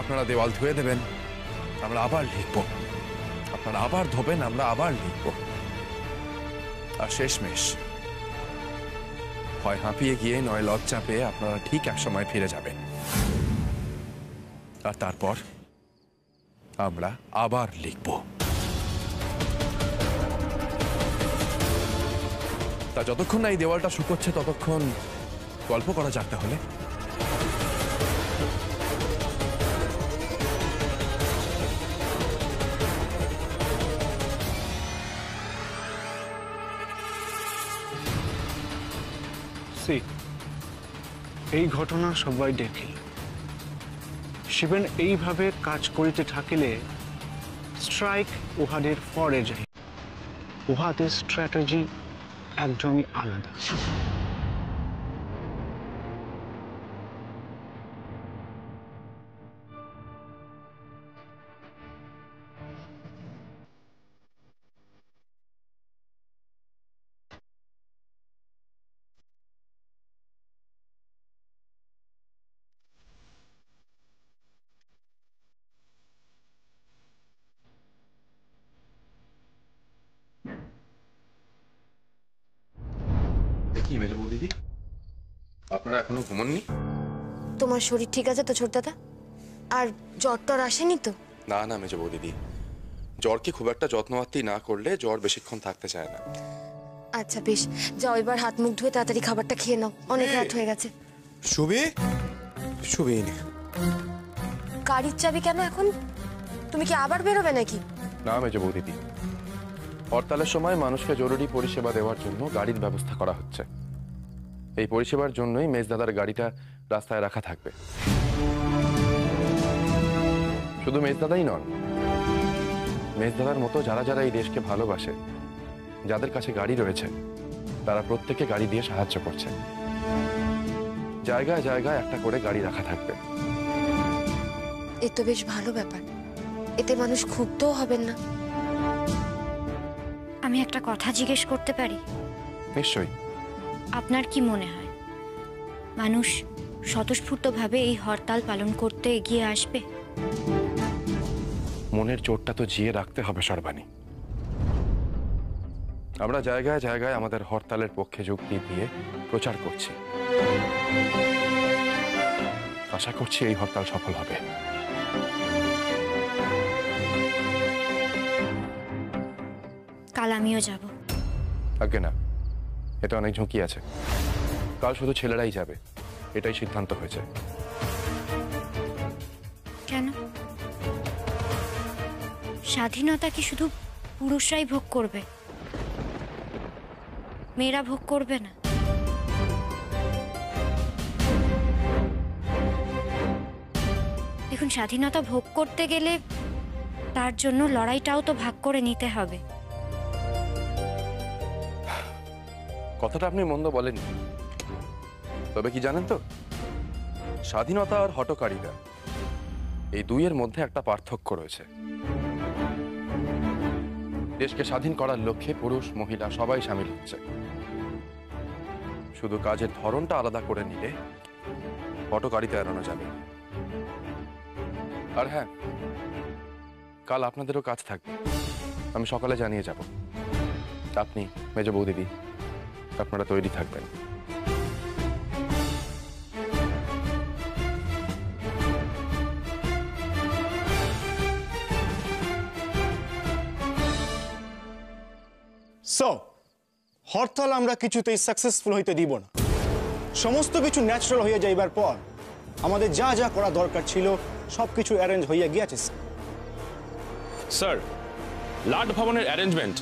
আপনারা দেওয়াল ধুয়ে দেবেন, আমরা আবার লিখব। আপনারা আবার ধোবেন, আমরা আবার লিখব। আর শেষমেশ হয় হাঁপিয়ে গিয়ে নয় লজ্জা পেয়ে আপনারা ঠিক এক সময় ফিরে যাবেন। আর তারপর আমরা আবার লিখব। তা যতক্ষণ না এই দেওয়ালটা শুকোচ্ছে ততক্ষণ গল্প করা যাক তাহলে। এই ঘটনা সবাই দেখি, শিবেন এইভাবে কাজ করিতে থাকিলে স্ট্রাইক উহাদের ফরে যায়। উহাদের স্ট্র্যাটেজি একদমই আলাদা। দেখি মেজো বৌদিদি, আপনারা এখনো ঘুমোননি? তোমার শরীর ঠিক আছে তো ছোট দাদা? আর জ্বর টর আসেনি তো? না না মেজো বৌদিদি, জ্বরকে খুব একটা যত্নবাত্তি না করলে জ্বর বেশিক্ষণ থাকতে চায় না। আচ্ছা বেশ, যাও এবার হাত মুখ ধুয়ে তাড়াতাড়ি খাবারটা খেয়ে নাও, অনেক রাত হয়ে গেছে। শুভি, শুভি গাড়ির চাবি কেন এখন? তুমি কি আবার বেরোবে নাকি? না মেজো বৌদিদি, হরতালের সময় মানুষকে জরুরি পরিষেবা দেওয়ার জন্য গাড়ির ব্যবস্থা করা হচ্ছে। এই পরিষেবার জন্যই মেজদাদার গাড়িটা রাস্তায় রাখা থাকবে। শুধু মেজদাদাই নন, মেজদাদার মতো যারা যারা এই দেশকে ভালোবাসে, যাদের কাছে গাড়ি রয়েছে, তারা প্রত্যেকে গাড়ি দিয়ে সাহায্য করছে। জায়গায় জায়গায় একটা করে গাড়ি রাখা থাকবে। এ তো বেশ ভালো ব্যাপার, এতে মানুষ ক্ষুব্ধও হবেন না। আমি একটা কথা জিজ্ঞেস করতে পারি? নিশ্চয়ই। আপনার কি মনে হয় মানুষ স্বতঃস্ফূর্তভাবে এই হরতাল পালন করতে এগিয়ে আসবে? মনের জোরটা তো জিয়ে রাখতে হবে সর্বাণী। আমরা জায়গায় জায়গায় আমাদের হরতালের পক্ষে যুক্তি দিয়ে প্রচার করছি। আশা করছি এই হরতাল সফল হবে। কাল আমিও যাব। আগে না, এটা অনেক ঝুঁকি আছে। কাল শুধু ছেলেরাই যাবে, এটাই সিদ্ধান্ত হয়েছে। কেন? স্বাধীনতা কি শুধু পুরুষরাই ভোগ করবে, মেয়েরা ভোগ করবে না? দেখুন, স্বাধীনতা ভোগ করতে গেলে তার জন্য লড়াইটাও তো ভাগ করে নিতে হবে। কথাটা আপনি মন্দ বলেননি, তবে কি জানেন তো, স্বাধীনতা আর হঠকারিতা এই দুইয়ের মধ্যে একটা পার্থক্য রয়েছে। দেশকে স্বাধীন করার লক্ষ্যে পুরুষ মহিলা সবাই সামিল হচ্ছে। শুধু কাজের ধরনটা আলাদা করে নিলে হঠকারিতা এড়ানো যাবে। আর হ্যাঁ, কাল আপনাদেরও কাজ থাকবে, আমি সকালে জানিয়ে যাব। আপনি, মেজো বৌদিদি, আপনারা তৈরি থাকবেন। সো হরতাল আমরা কিছুতেই সাকসেসফুল হইতে দিব না। সমস্ত কিছু ন্যাচারাল হয়ে যাইবার পর আমাদের যা যা করা দরকার ছিল সবকিছু অ্যারেঞ্জ হইয়া গিয়েছে। স্যার, লাট ভবনের অ্যারেঞ্জমেন্ট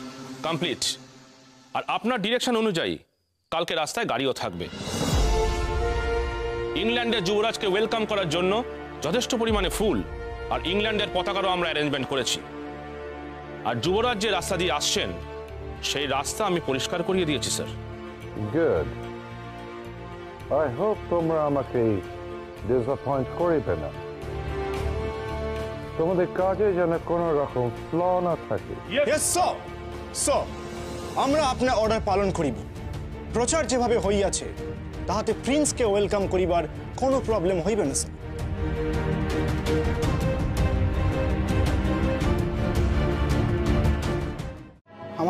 কমপ্লিট। আর আপনার ডিরেকশন অনুযায়ী কালকে রাস্তায় গাড়িও থাকবে। ইংল্যান্ডের যুবরাজকে ওয়েলকাম করার জন্য যথেষ্ট পরিমাণে ফুল আর ইংল্যান্ডের পতাকারও আমরা অ্যারেঞ্জমেন্ট করেছি। আর যুবরাজ যে রাস্তা দিয়ে আসছেন সেই রাস্তা আমি পরিষ্কার করিয়ে দিয়েছি স্যার। গুড। আই হোপ তোমরা আমাকে ডিসঅ্যাপয়েন্ট করিবে না। তোমাদের কাজে যেন কোনো রকম ফ্ল না থাকে। Yes sir. সো আমরা আপনার অর্ডার পালন করিব। প্রচার যেভাবে হইয়াছে তাহাতে প্রিন্সকে ওয়েলকাম করিবার কোনো প্রবলেম হইবে না স্যার।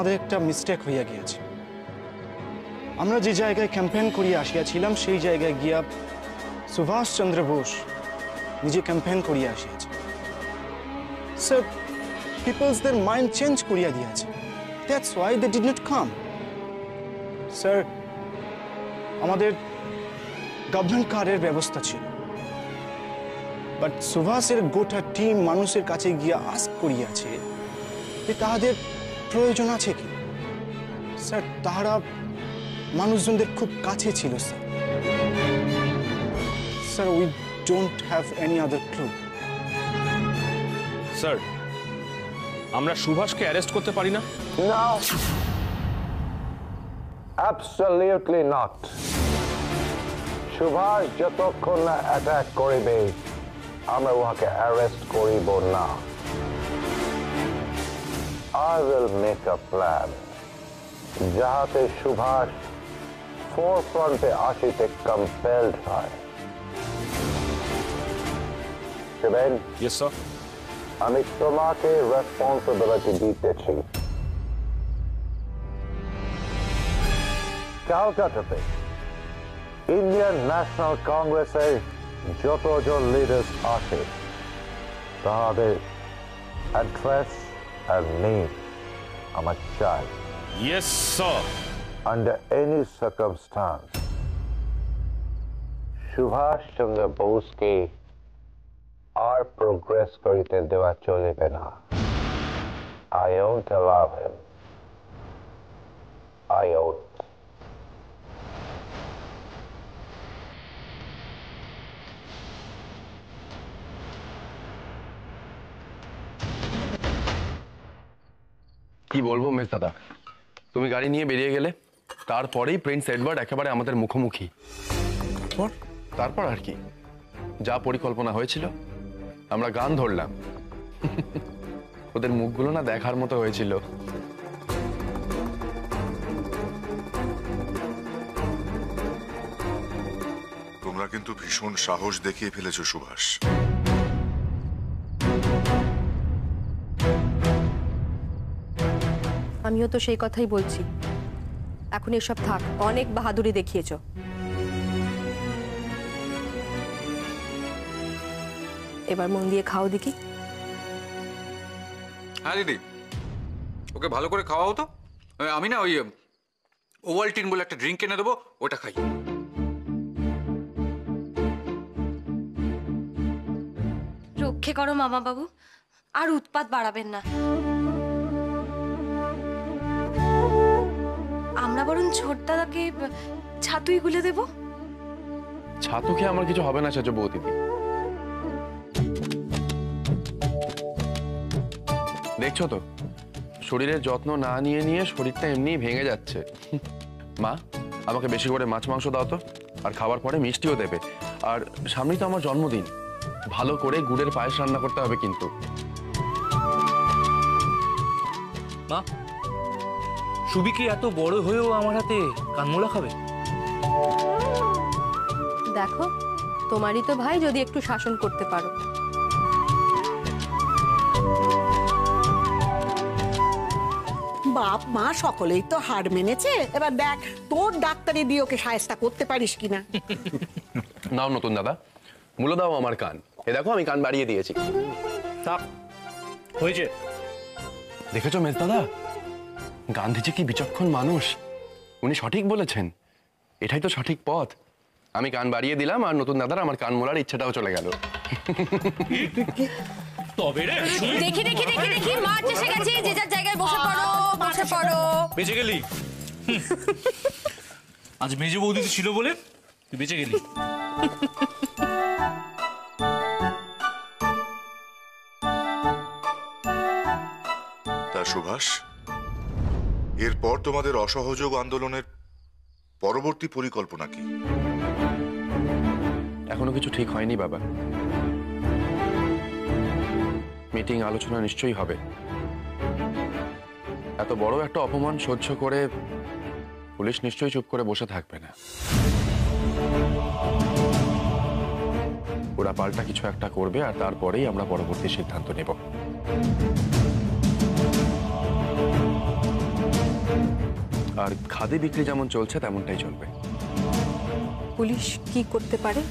আমাদের একটা মিস্টেক হইয়া গিয়েছে। আমরা যে জায়গায় ক্যাম্পেইন করিয়া আসিয়াছিলাম সেই জায়গায় গিয়া সুভাষ চন্দ্র বোস নিজে ক্যাম্পেইন করিয়া আসিয়াছে। স্যার, পিপলসদের মাইন্ড চেঞ্জ করিয়া দিয়েছে। That's why they did not come. Sir, আমাদের গভর্নমেন্ট কারের ব্যবস্থা ছিল, বাট সুভাষের গোটা টিম মানুষের কাছে গিয়া আস্ক করিয়াছে যে তাহাদের প্রয়োজন আছে কি। স্যার, তাহারা মানুষজনদের খুব কাছে ছিল। Sir, sir, we don't have any other clue. Sir, আমরা সুভাষকে অ্যারেস্ট করতে পারি না? No. Absolutely not. সুভাষ যতক্ষণ না অ্যাটাক করিবে আমরা উহাকে অ্যারেস্ট করিব না। I will make a plan যাহাতে সুভাষ ফোরফ্রন্টে আসিতে কম্পেলড হয়। Shiben, yes sir. আমি তোমাকে রেসপন্সিবিলিটি দিতেছি। ক্যালকাটাতে ইন্ডিয়ান ন্যাশনাল কংগ্রেসের যতজন লিডার্স আছে তাদের অ্যাড্রেস আর নেম আমার চাই। Yes sir. Under any circumstance, Subhash Chandra বোসকে আর প্রোগ্রেস করিতে দেওয়া চলিবে না। I won't allow him. I won't. কি বলবো মেজ দাদা, তুমি গাড়ি নিয়ে বেরিয়ে গেলে, তারপরেই প্রিন্স এডওয়ার্ড একেবারে আমাদের মুখোমুখি। তারপর আর কি, যা পরিকল্পনা হয়েছিল, আমরা গান ধরলাম। ওদের মুখগুলো না দেখার মতো হয়েছিল। তোমরা কিন্তু ভীষণ সাহস দেখিয়ে ফেলেছো সুভাষ। আমিও তো সেই কথাই বলছি, এখন এসব থাক, অনেক বাহাদুরি দেখিয়েছো। এবার মন দিয়ে খাও দেখি। হ্যাঁ দিদি, ওকে ভালো করে খাওয়াও তো। আমি না ওই ওভালটিন বলে একটা ড্রিঙ্ক এনে দেবো, ওটা খাই। রক্ষে করো মামা বাবু, আর উৎপাত বাড়াবেন না। আমরা বরং ছোট দাদাকে ছাতুই গুলে দেব। ছাতু খেয়ে আমার কিছু হবে না সেজ বৌদিদি। দেখছো তো, শরীরের যত্ন না নিয়ে নিয়ে শরীরটা এমনি ভেঙে যাচ্ছে। মা, আমাকে বেশি করে মাছ মাংস দাও তো, আর খাবার পরে মিষ্টিও দেবে। আর সামনেই তো আমার জন্মদিন, ভালো করে গুড়ের পায়েস রান্না করতে হবে কিন্তু। মা, সুবি কি এত বড় হয়েও আমার হাতে কানমোলা খাবে? দেখো, তোমারই তো ভাই, যদি একটু শাসন করতে পারো। বাপ মা সকলেই তো হার মেনেছে, এবার দেখ তোর ডাক্তারি দিয়ে ওকে সায়স্তা করতে পারিস কিনা। নাও নতুন দাদা, মূল্য দাও আমার কান। এ দেখো, আমি কান বাড়িয়ে দিয়েছি। থাক, হয়েছে। দেখেছো মেজ দাদা, গান্ধীজি কি বিচক্ষণ মানুষ। উনি সঠিক বলেছেন, এটাই তো সঠিক পথ। আমি কান বাড়িয়ে দিলাম, আর নতুন দাদার আমার কান মোলার ইচ্ছাটাও চলে গেল। তবে রে, দেখি দেখি দেখি দেখি, মাছ এসে গেছে, যে যার জায়গায় বসে পড়ো, বসে পড়ো। বেঁচে গেলি। আজ মেজে বৌদি ছিল বলে তুই বেঁচে গেলি। তা সুভাষ, এরপর তোমাদের অসহযোগ আন্দোলনের পরবর্তী পরিকল্পনা কি? এখনো কিছু ঠিক হয়নি বাবা। মিটিং আলোচনা নিশ্চয়ই হবে। এত বড় একটা অপমান সহ্য করে পুলিশ নিশ্চয়ই চুপ করে বসে থাকবে না। ওরা পাল্টা কিছু একটা করবে, আর তারপরেই আমরা পরবর্তী সিদ্ধান্ত নেব। আর খাদি বিক্রি যেমন চলছে তেমনটাই চলবে। পুলিশ কি করতে পারে?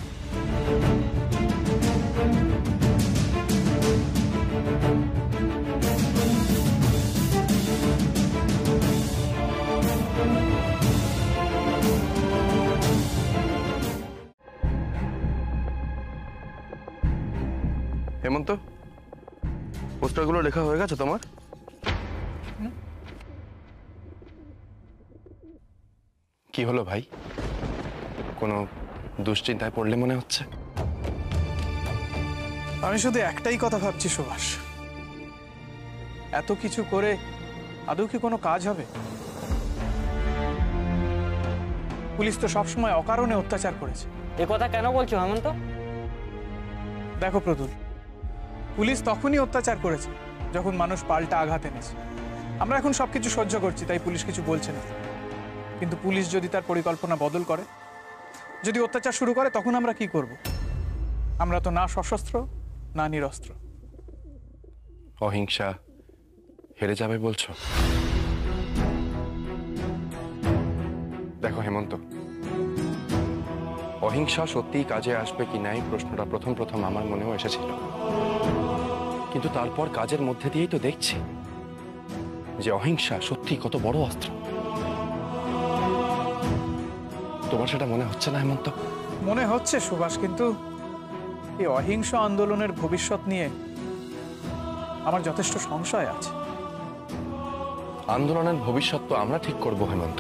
হেমন্ত, পোস্টারগুলো লেখা হয়ে গেছে তোমার? কি হলো ভাই, কোনো দুশ্চিন্তায় পড়লে মনে হচ্ছে? আমি শুধু একটাই কথা ভাবছি সুভাষ, এত কিছু করে আদৌ কি কোনো কাজ হবে? পুলিশ তো সবসময় অকারণে অত্যাচার করেছে। এ কথা কেন বলছো হেমন্ত? দেখো প্রতুল, পুলিশ তখনই অত্যাচার করেছে যখন মানুষ পাল্টা আঘাত এনেছে। আমরা এখন সবকিছু সহ্য করছি, তাই পুলিশ কিছু বলছে না। কিন্তু পুলিশ যদি তার পরিকল্পনা বদল করে, যদি অত্যাচার শুরু করে, তখন আমরা কি করব? আমরা তো না সশস্ত্র না নিরস্ত্র। অহিংসা হেরে যাবে বলছো? দেখো হেমন্ত, অহিংসা সত্যিই কাজে আসবে কি না এই প্রশ্নটা প্রথম আমার মনেও এসেছিল, কিন্তু তারপর কাজের মধ্যে দিয়েই তো দেখছি যে অহিংসা সত্যি কত বড় অস্ত্র। তোমার সেটা মনে হচ্ছে না হেমন্ত? মনে হচ্ছে সুভাষ, কিন্তু এই অহিংস আন্দোলনের ভবিষ্যৎ নিয়ে আমার যথেষ্ট সংশয় আছে। আন্দোলনের ভবিষ্যৎ তো আমরা ঠিক করব হেমন্ত।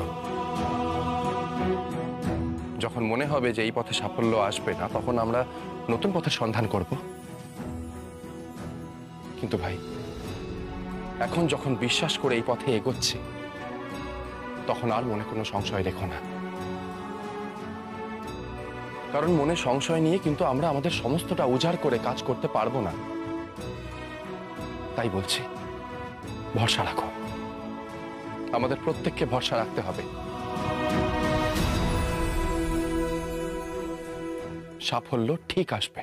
যখন মনে হবে যে এই পথে সাফল্য আসবে না, তখন আমরা নতুন পথের সন্ধান করব। কিন্তু ভাই, এখন যখন বিশ্বাস করে এই পথে এগোচ্ছি, তখন আর মনে কোনো সংশয় রেখো না। কারণ মনে সংশয় নিয়ে কিন্তু আমরা আমাদের সমস্তটা উজাড় করে কাজ করতে পারবো না। তাই বলছি, ভরসা রাখো। আমাদের প্রত্যেককে ভরসা রাখতে হবে। সাফল্য ঠিক আসবে।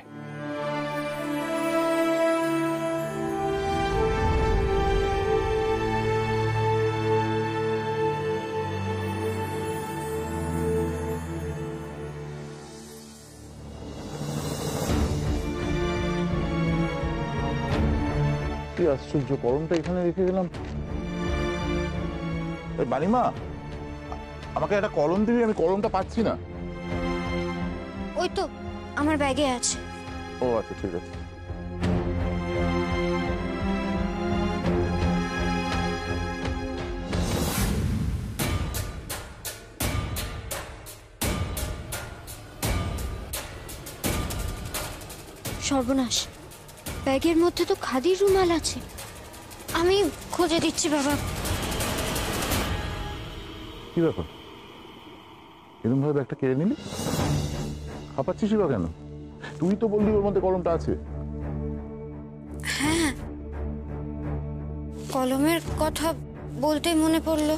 কি আশ্চর্য, কলমটা এখানে রেখে গেলাম। বালিমা, আমাকে একটা কলম দিবি, আমি কলমটা পাচ্ছি না। ওই তো আমার ব্যাগে আছে। ও আচ্ছা, ঠিক আছে। সর্বনাশ, ব্যাগের মধ্যে তো খাদির রুমাল আছে। আমি খুঁজে দিচ্ছি বাবা। কি ব্যাপার, এরকম ভাবে ব্যাগটা কেড়ে নিলি? খাপাচ্ছিস বা কেন? তুই তো বললি ওর মধ্যে কলমটা আছে। হ্যাঁ, কলমের কথা বলতেই মনে পড়লো।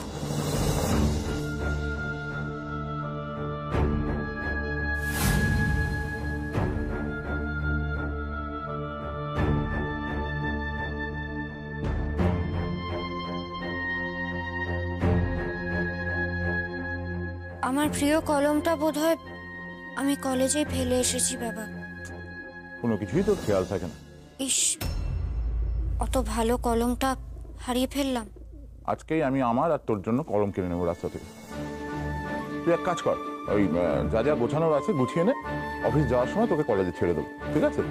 আমার প্রিয় কলমটা বোধহয় আমি কলেজে ফেলে এসেছি বাবা। কোনো কিছুই তো খেয়াল থাকে না। ইস, অত ভালো কলমটা হারিয়ে ফেললাম। আজকেই আমি আমার আর তোর জন্য কলম কিনে নেবো রাস্তা থেকে। তুই এক কাজ কর, ওই যা যা গোছানোর আছে গুছিয়ে নে, অফিস যাওয়ার সময় তোকে কলেজে ছেড়ে দেবো, ঠিক আছে?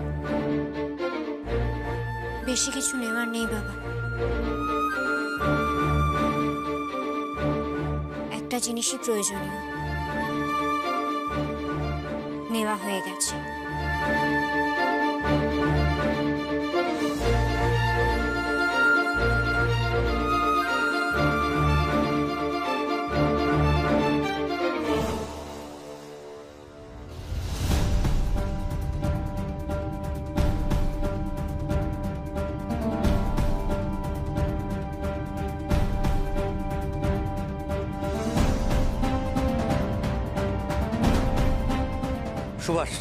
বেশি কিছু নেওয়ার নেই বাবা, একটা জিনিসই প্রয়োজনীয়, নেওয়া হয়ে গেছে। সুভাষ,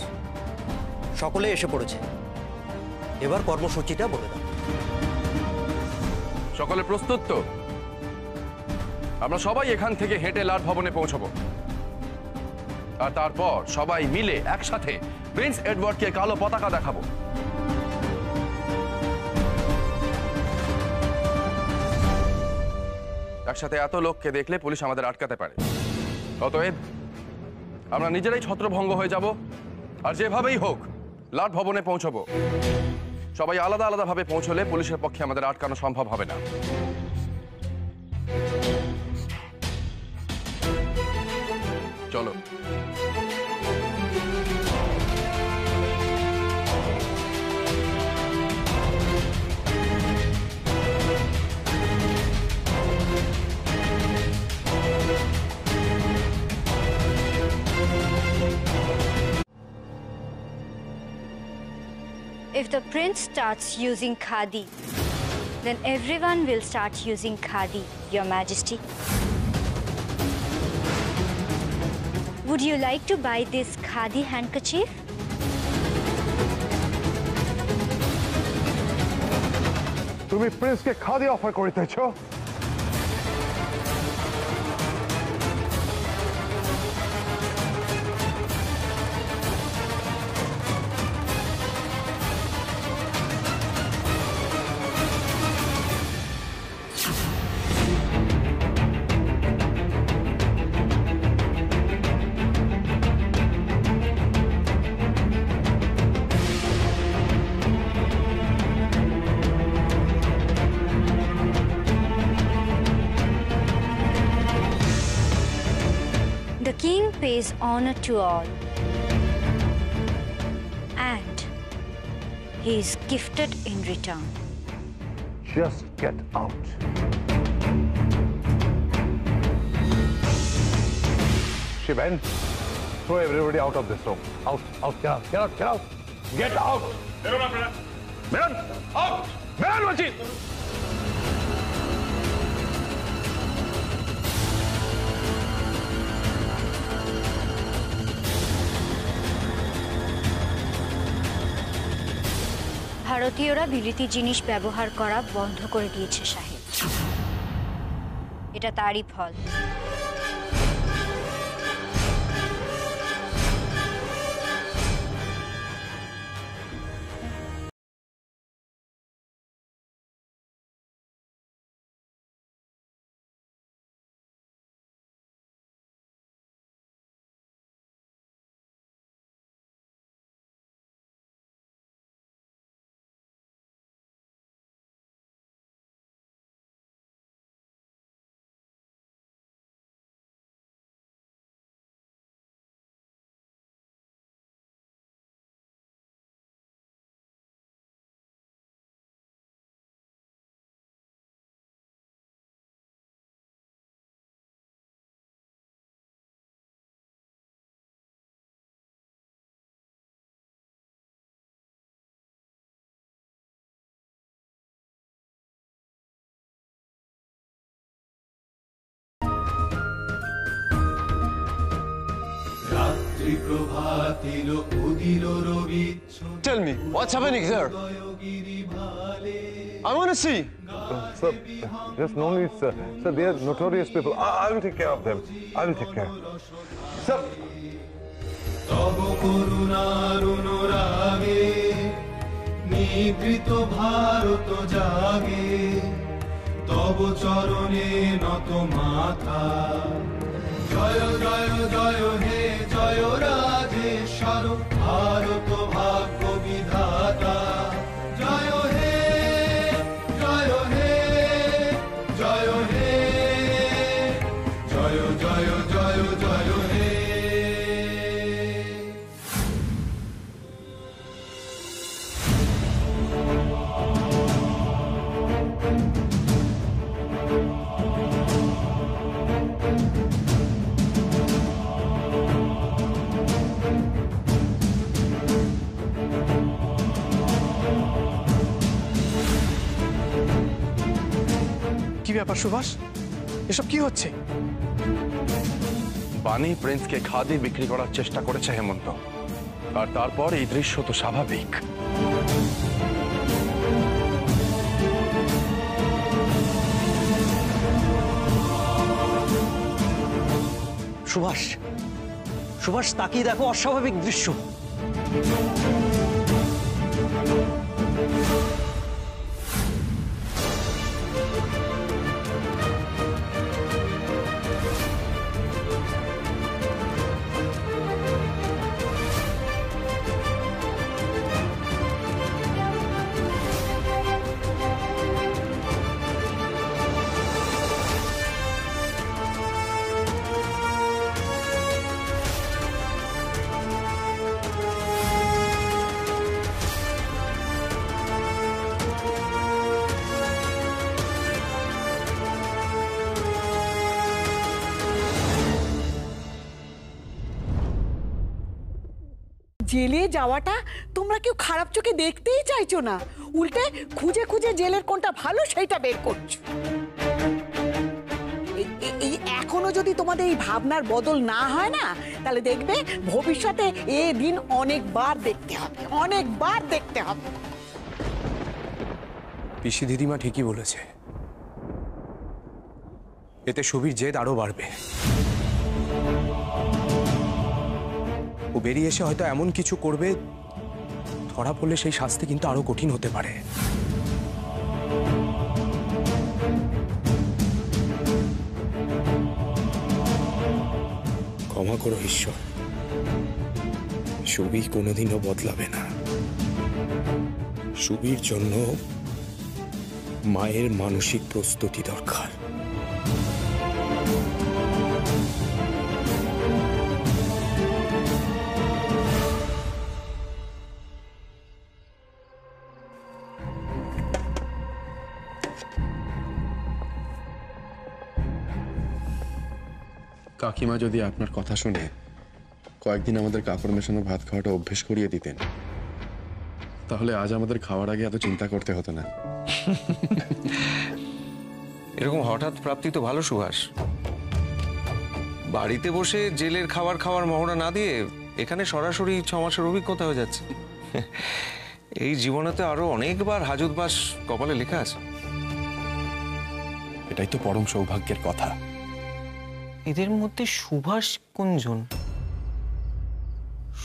সকলে এসে পড়েছে, এবার কর্মসূচিটা বলে দাও। সকলে প্রস্তুত তো? আমরা সবাই এখান থেকে হেঁটে লাট ভবনে পৌঁছবো, আর তারপর সবাই মিলে একসাথে প্রিন্স এডওয়ার্ডকে কালো পতাকা দেখাবো। একসাথে এত লোককে দেখলে পুলিশ আমাদের আটকাতে পারে। অতএব আমরা নিজেরাই ছত্রভঙ্গ হয়ে যাব, আর যেভাবেই হোক লাট ভবনে পৌঁছবো। সবাই আলাদা আলাদা ভাবে পৌঁছলে পুলিশের পক্ষে আমাদের আটকানো সম্ভব হবে না। চলো। If the prince starts using khadi, then everyone will start using khadi, Your Majesty. Would you like to buy this khadi handkerchief? তুমি প্রিন্সকে খাদি অফার করিতেছো? The king pays honor to all, and he is gifted in return. Just get out. Shivan, throw everybody out of this room. Out, out, get out, get out, get out. Get out! Meron! Out! Meron, Wajid! ভারতীয়রা বিলিতি জিনিস ব্যবহার করা বন্ধ করে দিয়েছে সাহেব। এটা তারই ফল। Tell me, what's happening here? I want to see. Sir, just no need, sir. Sir, they are notorious people. I will take care of them. I will take care. Sir. নিভৃত ভারত জাগে তব চরণে নত মাথা জয় জয় জয় হে জয় রাজেশ্বর ভারত ভাগ্য বিধাতা জয় হে জয় হে জয় হে জয় জয় জয় জয় হে কি ব্যাপার সুভাষ, এসব কি হচ্ছে? বানি প্রিন্সকে খাদি বিক্রি করার চেষ্টা করেছে হেমন্ত, আর তারপর এই দৃশ্য তো স্বাভাবিক। সুভাষ, সুভাষ তাকিয়ে দেখো অস্বাভাবিক দৃশ্য। জেলে যাওয়াটা তোমরা কেউ খারাপ চোখে দেখতেই চাইছো না, উল্টে খুঁজে খুঁজে জেলের কোনটা ভালো সেইটা বের করছো। এই এখনো যদি তোমাদের এই ভাবনার বদল না হয় না, তাহলে দেখবে ভবিষ্যতে এ দিন অনেকবার দেখতে হবে, অনেকবার দেখতে হবে। পিসি দিদিমা ঠিকই বলেছে, এতে সুবীর জেদ আরো বাড়বে। ও বেরিয়ে এসে হয়তো এমন কিছু করবে, ধরা পড়লে সেই শাস্তি কিন্তু আরো কঠিন হতে পারে। ক্ষমা করো ঈশ্বর, সুবীর কোনোদিনও বদলাবে না। সুবীর জন্য মায়ের মানসিক প্রস্তুতি দরকার। কাকিমা যদি আপনার কথা শুনে কয়েকদিন আমাদের কাপড় মেশানো ভাত খাওয়াটা অভ্যেস করিয়ে দিতেন, তাহলে আজ আমাদের খাওয়ার আগে এত চিন্তা করতে হতো না। এরকম হঠাৎ প্রাপ্তি তো ভালো সুভাষ। বাড়িতে বসে জেলের খাওয়ার মহড়া না দিয়ে এখানে সরাসরি 6 মাসের অভিজ্ঞতা হয়ে যাচ্ছে। এই জীবনেতে আরো অনেকবার হাজতবাস কপালে লেখা আছে। এটাই তো পরম সৌভাগ্যের কথা। এদের মধ্যে সুভাষ কোনজন?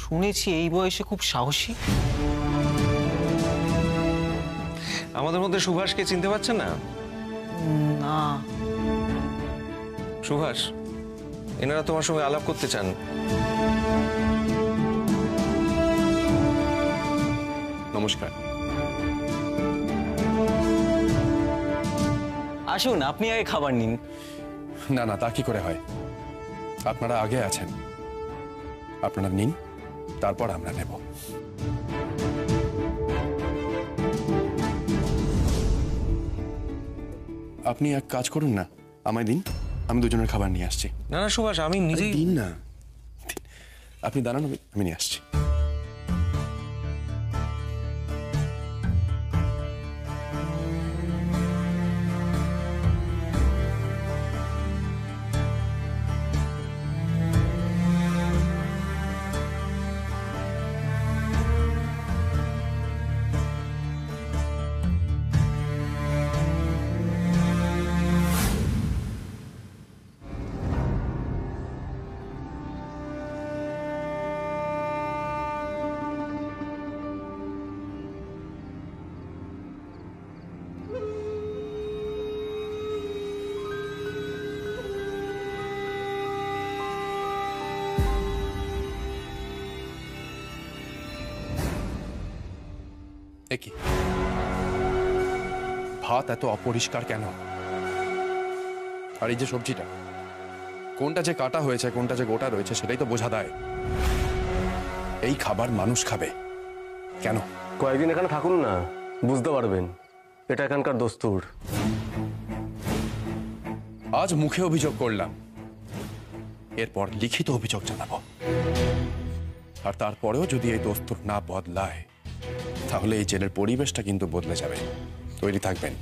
শুনেছি এই বয়সে খুব সাহসী। আমাদের মধ্যে সুভাষকে চিনতে পারছেন না? না। সুভাষ, এনারা তোমার সঙ্গে আলাপ করতে চান। নমস্কার। আসুন, আপনি আগে খাবার নিন। না না, তা কি করে হয়? আপনারা আগে আছেন, আপনারা নিন, তারপর আমরা নেব। আপনি এক কাজ করুন না, আমায় দিন, আমি দুজনের খাবার নিয়ে আসছি। না না সুভাষ, আমি নিজেই। দিন না, আপনি দাঁড়ান, আমি নিয়ে আসছি। কি ভাত এত অপরিষ্কার কেন? আর এই যে সবজিটা, কোনটা যে কাটা হয়েছে কোনটা যে গোটা রয়েছে সেটাই তো বোঝা দেয়। এই খাবার মানুষ খাবে কেন? কয়েকদিন এখানে থাকুন না, বুঝতে পারবেন। এটা এখানকার দস্তুর। আজ মুখে অভিযোগ করলাম, এরপর লিখিত অভিযোগ জানাবো। আর তারপরেও যদি এই দস্তুর না বদলায়, তাহলে এই জেলের পরিবেশটা কিন্তু বদলে যাবে। তৈরি থাকবেন।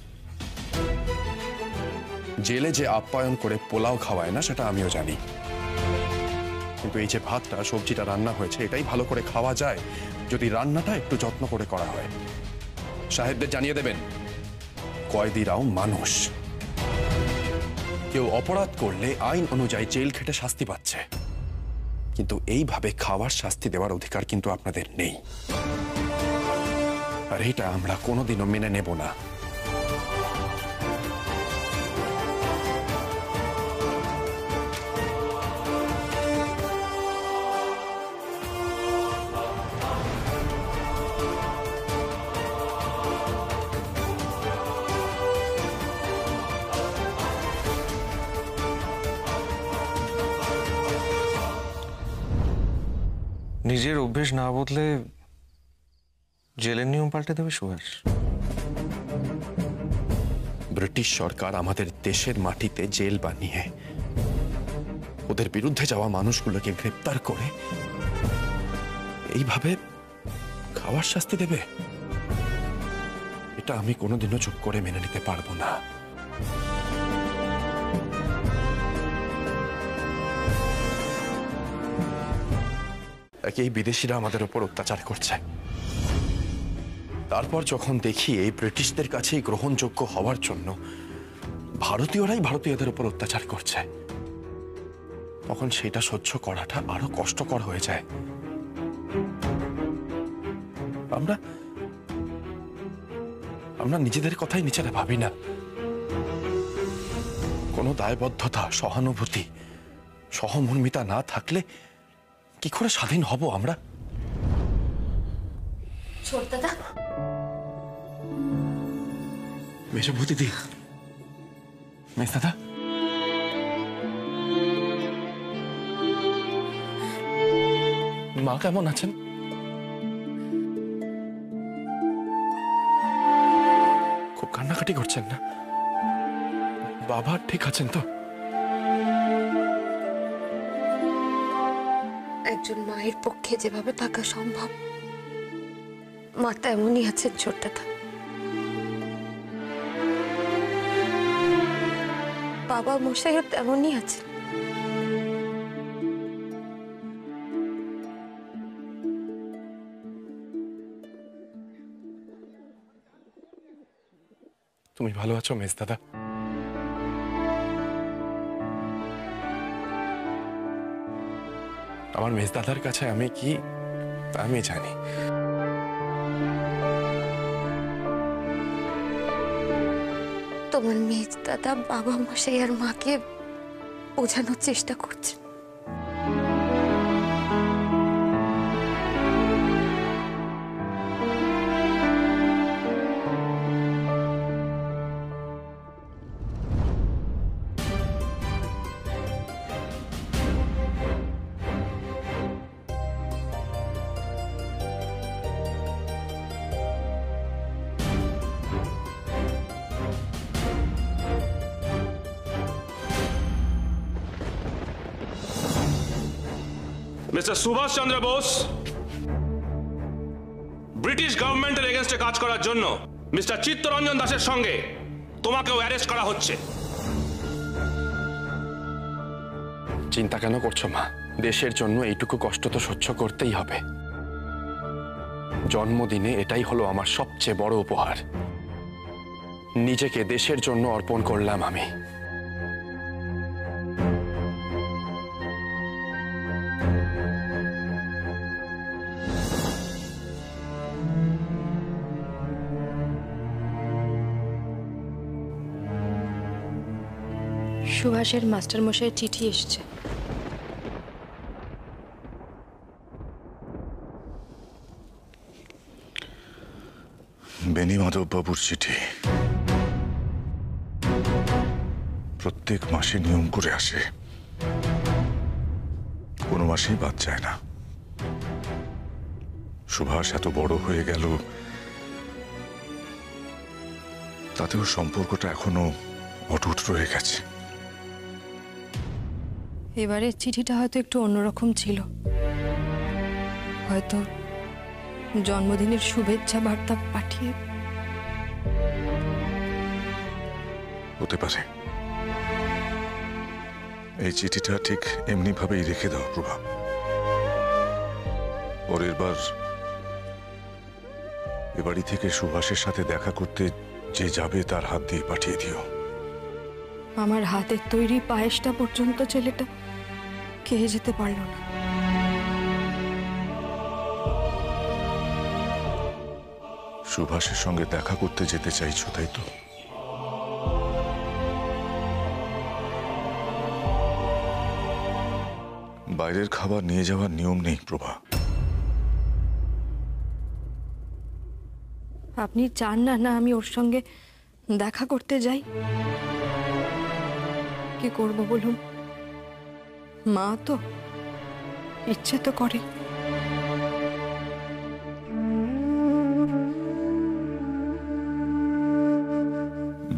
জেলে যে আপ্যায়ন করে পোলাও খাওয়ায় না, সেটা আমিও জানি, কিন্তু এই যে ভাতটা সবজিটা রান্না হয়েছে, এটাই ভালো করে খাওয়া যায় যদি রান্নাটা একটু যত্ন করে করা হয়। সাহেবদের জানিয়ে দেবেন, কয়েদিরাও মানুষ। কেউ অপরাধ করলে আইন অনুযায়ী জেল খেটে শাস্তি পাচ্ছে। কিন্তু এইভাবে খাওয়ার শাস্তি দেওয়ার অধিকার কিন্তু আপনাদের নেই, আর এটা আমরা কোনোদিনও মেনে নেব না। নিজের অভ্যেস না বদলে জেলের নিয়ম পাল্টে দেবে সুভাষ? ব্রিটিশ সরকার আমাদের দেশের মাটিতে জেল বানিয়ে ওদের বিরুদ্ধে যাওয়া মানুষগুলোকে গ্রেপ্তার করে এইভাবে খাওয়ার শাস্তি দেবে, এটা আমি কোনোদিনও চুপ করে মেনে নিতে পারবো না। এই বিদেশিরা আমাদের উপর অত্যাচার করছে, তারপর যখন দেখি এই ব্রিটিশদের কাছেই গ্রহণযোগ্য হওয়ার জন্য ভারতীয়রাই ভারতীয়দের উপর অত্যাচার করছে, তখন সেটা সহ্য করাটা আরো কষ্টকর হয়ে যায়। আমরা নিজেদের কথাই নিজেরা ভাবি না, কোনো দায়বদ্ধতা, সহানুভূতি, সহমর্মিতা না থাকলে কি করে স্বাধীন হব আমরা? ছোটদাদা, মেজবু দিদি, মেজ দাদা, মা কেমন আছেন? খুব কান্নাকাটি করছেন না? বাবা ঠিক আছেন তো? একজন মায়ের পক্ষে যেভাবে থাকা সম্ভব, মা তেমনই আছেন ছোটদাদা। বাবা মশাইও তেমনই আছেন। তুমি ভালো আছো মেজ দাদা? আমার মেজ দাদার কাছে আমি কি আমি জানি। তোমার মেজ দাদা বাবা মশাই আর মাকে বোঝানোর চেষ্টা করছে। মিস্টার সুভাষ চন্দ্র বোস, ব্রিটিশ গভর্নমেন্টের এগেনস্টে কাজ করার জন্য মিস্টার চিত্তরঞ্জন দাসের সঙ্গে তোমাকেও অ্যারেস্ট করা হচ্ছে। চিন্তা কেন করছো মা? দেশের জন্য এইটুকু কষ্ট তো সহ্য করতেই হবে। জন্মদিনে এটাই হলো আমার সবচেয়ে বড় উপহার। নিজেকে দেশের জন্য অর্পণ করলাম আমি। সুভাষের মাস্টার মশাইয়ের চিঠি এসেছে। বেনি মাধব বাবুর চিঠি। প্রত্যেক মাসে নিয়ম করে আসে, কোনো মাসেই বাদ যায় না। সুভাষ এত বড় হয়ে গেল, তাতেও সম্পর্কটা এখনো অটুট রয়ে গেছে। এবারের চিঠিটা হয়তো একটু অন্যরকম ছিল, হয়তো জন্মদিনের শুভেচ্ছা বার্তা পাঠিয়ে। হতে পারে। এই চিঠিটা ঠিক এমনি ভাবেই রেখে দাও প্রভা। পরের বার এ বাড়ি থেকে সুভাষের সাথে দেখা করতে যে যাবে তার হাত দিয়ে পাঠিয়ে দিও। আমার হাতের তৈরি পায়েসটা পর্যন্ত ছেলেটা খেয়ে যেতে পারল না। সুভাষের সঙ্গে দেখা করতে যেতে চাইছো, তাই তো? বাইরের খাবার নিয়ে যাওয়ার নিয়ম নেই প্রভা। আপনি চান না না আমি ওর সঙ্গে দেখা করতে যাই? কি করব বলুন, মা তো ইচ্ছে তো করে।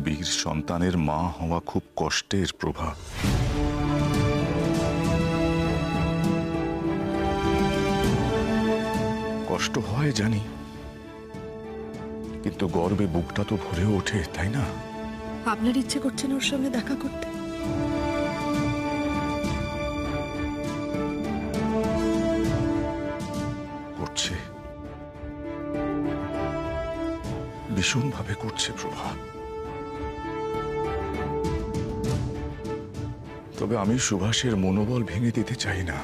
বীর সন্তানের মা হওয়া খুব কষ্টের প্রভা। কষ্ট হয় জানি, কিন্তু গর্বে বুকটা তো ভরে ওঠে, তাই না? আপনার ইচ্ছে করছে না ওর সঙ্গে দেখা করতে? করছে, ভীষণভাবে করছে প্রভা। তবে আমি সুভাষের মনোবল ভেঙে দিতে চাই না।